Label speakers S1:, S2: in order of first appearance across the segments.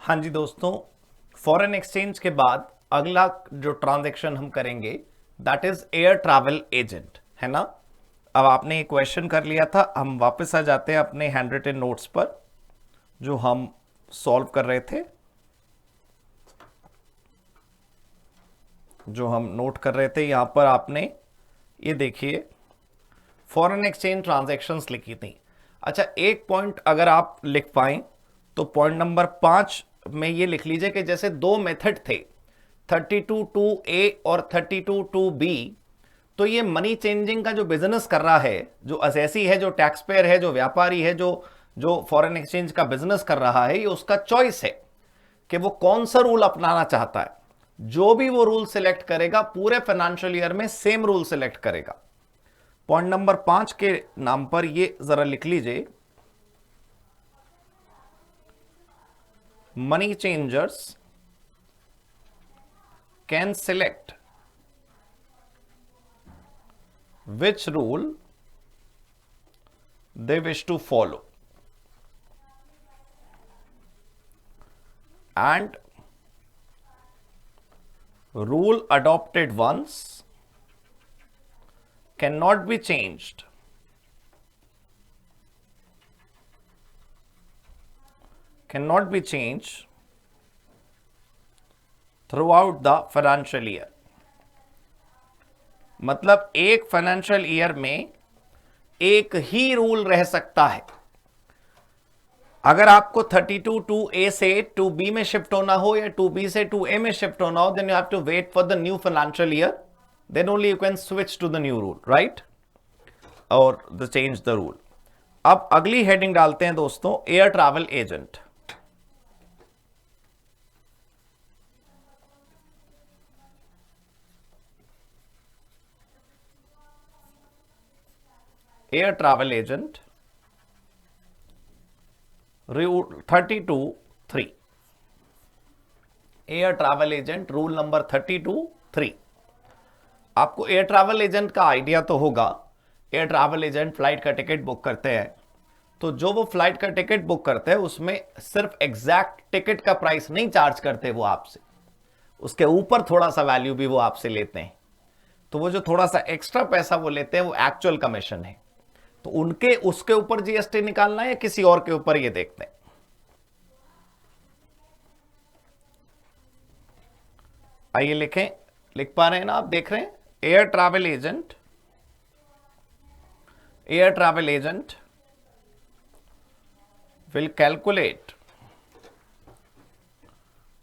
S1: हाँ जी दोस्तों, foreign exchange के बाद अगला जो ट्रांजैक्शन हम करेंगे that is air travel agent, है ना। अब आपने एक क्वेश्चन कर लिया था, हम वापस आ जाते हैं अपने हैंड रिटन नोट्स पर जो हम सॉल्व कर रहे थे, जो हम नोट कर रहे थे। यहां पर आपने ये देखिए फॉरेन एक्सचेंज ट्रांजैक्शंस लिखी थी। अच्छा, एक पॉइंट अगर आप लिख पाए तो पॉइंट नंबर 5 में ये लिख लीजिए कि जैसे दो मेथड थे 32(2)A और 32(2)B, तो ये मनी चेंजिंग का जो बिजनेस कर रहा है, जो असेसी है, जो टैक्स पेयर है, जो व्यापारी है, जो जो फॉरेन एक्सचेंज का बिजनेस कर रहा है, ये उसका चॉइस है कि वो कौन सा रूल अपनाना चाहता है। जो भी वो रूल सिलेक्ट करेगा पूरे फाइनेंशियल ईयर में सेम रूल सिलेक्ट करेगा। पॉइंट नंबर 5 के नाम पर ये जरा लिख लीजिए, money changers can select which rule they wish to follow, and rule adopted once cannot be changed throughout the financial year। मतलब एक फाइनेंशियल ईयर में एक ही रूल रह सकता है। अगर आपको 32(2)A से 2B में शिफ्ट होना हो या 2B से 2A में शिफ्ट होना हो, then you have to wait for the new financial year, then only you can switch to the new rule, right, और द चेंज द रूल। अब अगली हेडिंग डालते हैं दोस्तों, air travel agent. Air travel agent rule 32(3), air travel agent rule number 32(3). आपको air travel agent का idea तो होगा। एयर ट्रैवल एजेंट फ्लाइट का टिकट बुक करते हैं, तो जो वो फ्लाइट का टिकट बुक करते हैं उसमें सिर्फ एग्जैक्ट टिकट का प्राइस नहीं चार्ज करते वो आपसे, उसके ऊपर थोड़ा सा वैल्यू भी वो आपसे लेते हैं। तो वो जो थोड़ा सा एक्स्ट्रा पैसा वो लेते हैं वो एक्चुअल कमीशन है। तो उनके उसके ऊपर जीएसटी निकालना है या किसी और के ऊपर, ये देखते हैं। आइए लिखें, लिख पा रहे हैं ना आप, देख रहे हैं। Air travel agent will calculate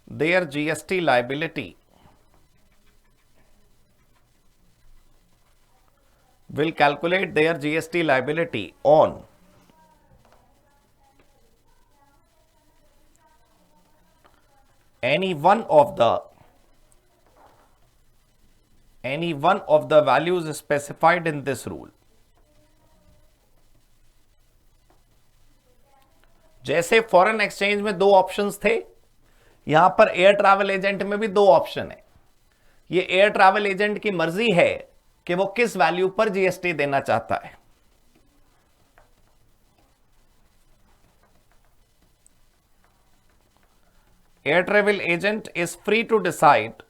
S1: their GST liability on any one of the values specified in this rule। जैसे फॉरेन एक्सचेंज में दो ऑप्शंस थे, यहां पर एयर ट्रैवल एजेंट में भी दो ऑप्शन है। ये एयर ट्रैवल एजेंट की मर्जी है कि वो किस वैल्यू पर जीएसटी देना चाहता है। Air travel agent is free to decide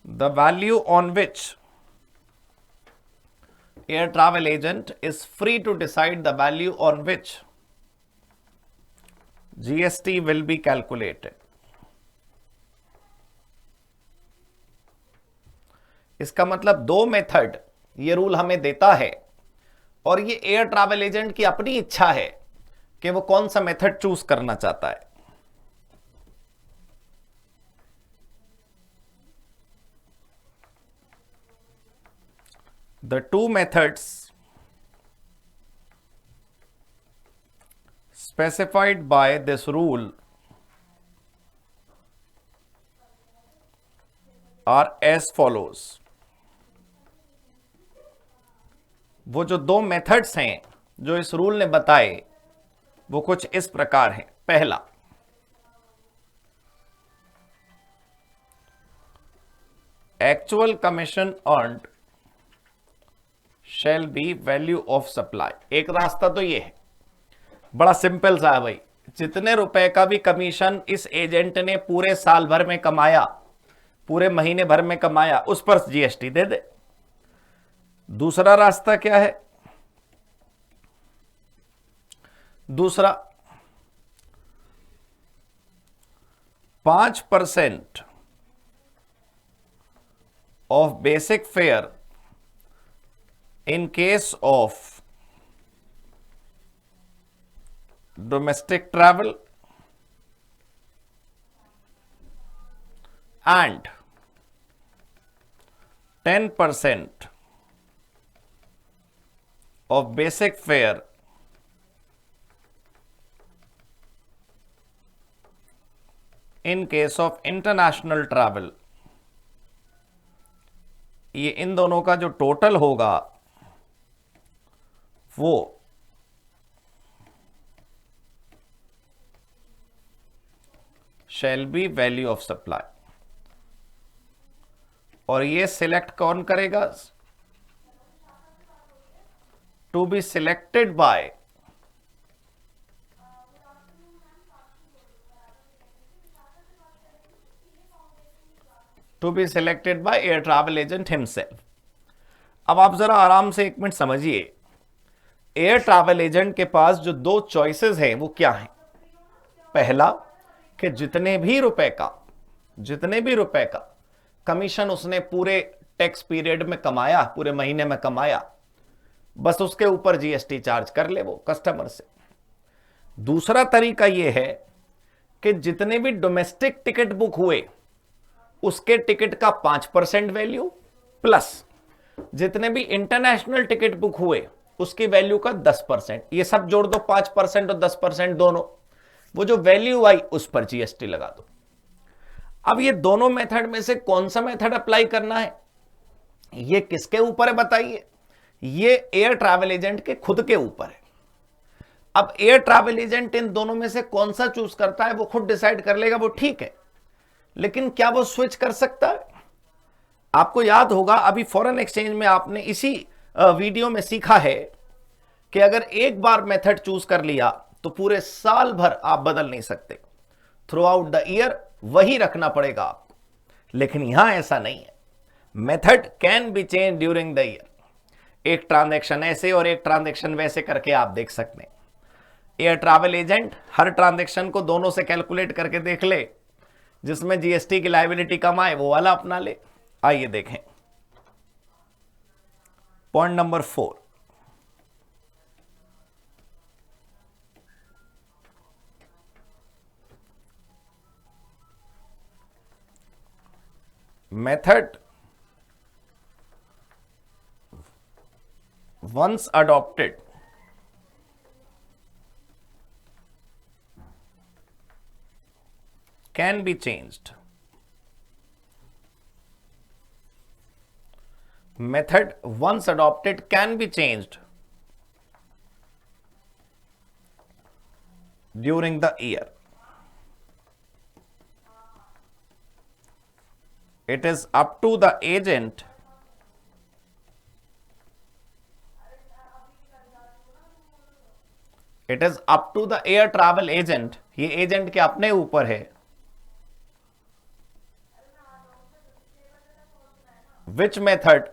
S1: the value on which air travel agent is free to decide the value on which GST will be calculated। इसका मतलब दो मेथड ये रूल हमें देता है और ये एयर ट्रैवल एजेंट की अपनी इच्छा है कि वो कौन सा मेथड चूज करना चाहता है। The two methods specified by this rule are as follows। वो जो दो मेथड्स हैं जो इस रूल ने बताए वो कुछ इस प्रकार है। पहला, actual commission earned shell be value of supply. एक रास्ता तो ये है, बड़ा सिंपल सा है भाई, जितने रुपए का भी कमीशन इस एजेंट ने पूरे साल भर में कमाया, पूरे महीने भर में कमाया, उस पर जीएसटी दे दे। दूसरा रास्ता क्या है? दूसरा 5% of basic fair in case of domestic travel and 10% of basic fare in case of international travel। ये इन दोनों का जो टोटल होगा वो shall be value of supply. और ये सिलेक्ट कौन करेगा? To be selected by air travel agent himself. अब आप जरा आराम से एक मिनट समझिए, एयर ट्रैवल एजेंट के पास जो दो चॉइसेस हैं वो क्या हैं? पहला कि जितने भी रुपए का कमीशन उसने पूरे टैक्स पीरियड में कमाया, पूरे महीने में कमाया, बस उसके ऊपर जीएसटी चार्ज कर ले वो कस्टमर से। दूसरा तरीका यह है कि जितने भी डोमेस्टिक टिकट बुक हुए उसके टिकट का 5% वैल्यू प्लस जितने भी इंटरनेशनल टिकट बुक हुए उसकी वैल्यू का 10%, ये सब जोड़ दो, 5% और 10% दोनों, वो जो वैल्यू आई उस पर जीएसटी लगा दो। अब ये दोनों मेथड में से कौन सा मेथड अप्लाई करना है, ये किसके ऊपर है बताइए? ये एयर ट्रैवल एजेंट के खुद के ऊपर है। अब एयर ट्रैवल एजेंट इन दोनों में से कौन सा चूज करता है वो खुद डिसाइड कर लेगा, वो ठीक है, लेकिन क्या वो स्विच कर सकता है? आपको याद होगा अभी फॉरेन एक्सचेंज में आपने इसी वीडियो में सीखा है कि अगर एक बार मेथड चूज कर लिया तो पूरे साल भर आप बदल नहीं सकते, थ्रू आउट द ईयर वही रखना पड़ेगा आपको। लेकिन यहां ऐसा नहीं है, method can be change during the year. एक ट्रांजैक्शन ऐसे और एक ट्रांजैक्शन वैसे करके आप देख सकते हैं। एयर ट्रैवल एजेंट हर ट्रांजैक्शन को दोनों से कैलकुलेट करके देख ले, जिसमें जीएसटी की लायबिलिटी कम आए वो वाला अपना ले। आइए देखें point number 4, method once adopted can be changed। Method once adopted can be changed during the year। It is up to the agent air travel agent, ये एजेंट के अपने ऊपर है, which method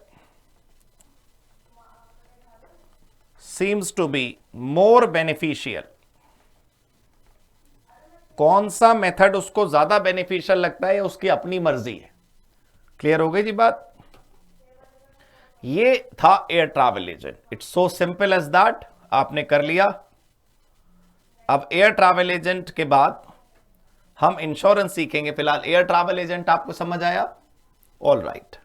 S1: seems to be more beneficial। कौन सा method उसको ज्यादा beneficial लगता है उसकी अपनी मर्जी है। क्लियर हो गई जी बात? ये था air travel agent. It's so simple as that, आपने कर लिया। अब एयर ट्रैवल एजेंट के बाद हम इंश्योरेंस सीखेंगे। फिलहाल एयर ट्रैवल एजेंट आपको समझ आया? All right.